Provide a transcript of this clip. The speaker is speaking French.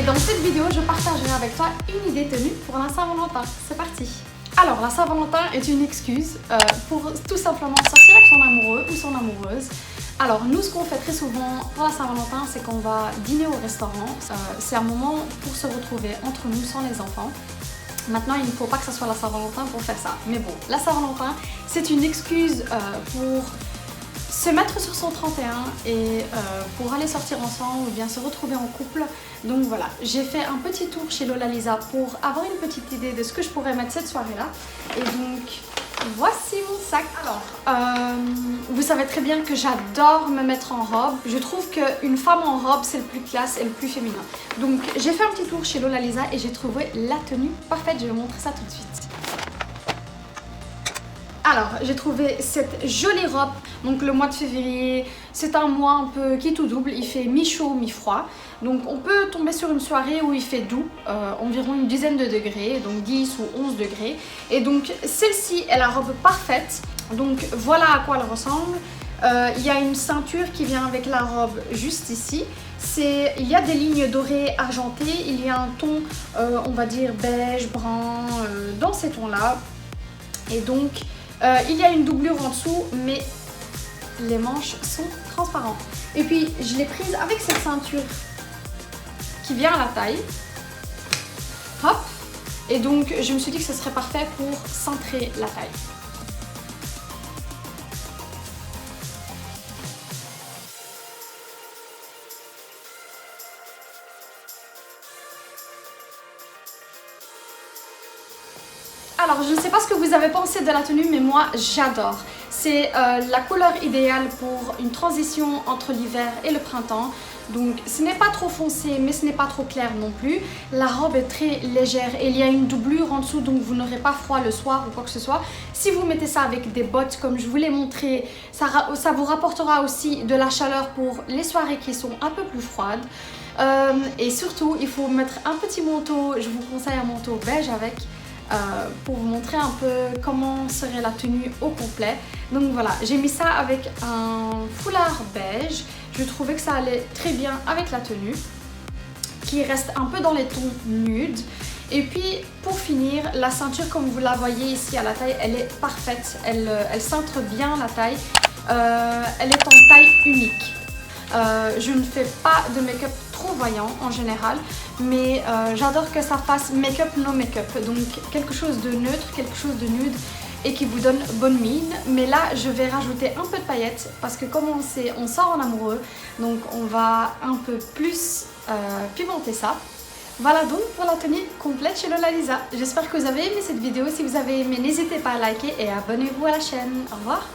Et dans cette vidéo, je partagerai avec toi une idée tenue pour la Saint-Valentin. C'est parti! Alors, la Saint-Valentin est une excuse pour tout simplement sortir avec son amoureux ou son amoureuse. Alors, nous, ce qu'on fait très souvent pour la Saint-Valentin, c'est qu'on va dîner au restaurant. C'est un moment pour se retrouver entre nous sans les enfants. Maintenant, il ne faut pas que ce soit la Saint-Valentin pour faire ça. Mais bon, la Saint-Valentin, c'est une excuse pour se mettre sur son 31 et pour aller sortir ensemble ou bien se retrouver en couple. Donc voilà, j'ai fait un petit tour chez Lola Lisa pour avoir une petite idée de ce que je pourrais mettre cette soirée-là. Et donc, voici mon sac. Alors, vous savez très bien que j'adore me mettre en robe. Je trouve qu'une femme en robe, c'est le plus classe et le plus féminin. Donc, j'ai fait un petit tour chez Lola Lisa et j'ai trouvé la tenue parfaite. Je vais vous montrer ça tout de suite. Alors, j'ai trouvé cette jolie robe. Donc, le mois de février, c'est un mois un peu qui est tout double. Il fait mi-chaud, mi-froid. Donc, on peut tomber sur une soirée où il fait doux, environ une dizaine de degrés, donc 10 ou 11 degrés. Et donc, celle-ci est la robe parfaite. Donc, voilà à quoi elle ressemble. Il y a une ceinture qui vient avec la robe juste ici. Il y a des lignes dorées argentées. Il y a un ton, on va dire, beige, brun, dans ces tons-là. Et donc, il y a une doublure en dessous, mais les manches sont transparentes. Et puis, je l'ai prise avec cette ceinture qui vient à la taille. Hop! Et donc, je me suis dit que ce serait parfait pour centrer la taille. Alors, je ne sais pas ce que vous avez pensé de la tenue, mais moi, j'adore. C'est la couleur idéale pour une transition entre l'hiver et le printemps. Donc, ce n'est pas trop foncé, mais ce n'est pas trop clair non plus. La robe est très légère et il y a une doublure en dessous, donc vous n'aurez pas froid le soir ou quoi que ce soit. Si vous mettez ça avec des bottes, comme je vous l'ai montré, ça vous rapportera aussi de la chaleur pour les soirées qui sont un peu plus froides. Et surtout, il faut mettre un petit manteau. Je vous conseille un manteau beige avec. Pour vous montrer un peu comment serait la tenue au complet. Donc voilà, j'ai mis ça avec un foulard beige. Je trouvais que ça allait très bien avec la tenue, qui reste un peu dans les tons nudes. Et puis pour finir, la ceinture, comme vous la voyez ici à la taille, elle est parfaite. Elle cintre bien la taille. Elle est en taille unique. Je ne fais pas de make-up trop voyant en général, mais j'adore que ça fasse make-up no make-up, donc quelque chose de neutre, quelque chose de nude et qui vous donne bonne mine. Mais là, je vais rajouter un peu de paillettes parce que comme on sait, on sort en amoureux, donc on va un peu plus pimenter ça. Voilà donc pour la tenue complète chez Lola Lisa. J'espère que vous avez aimé cette vidéo. Si vous avez aimé, n'hésitez pas à liker et abonnez-vous à la chaîne. Au revoir.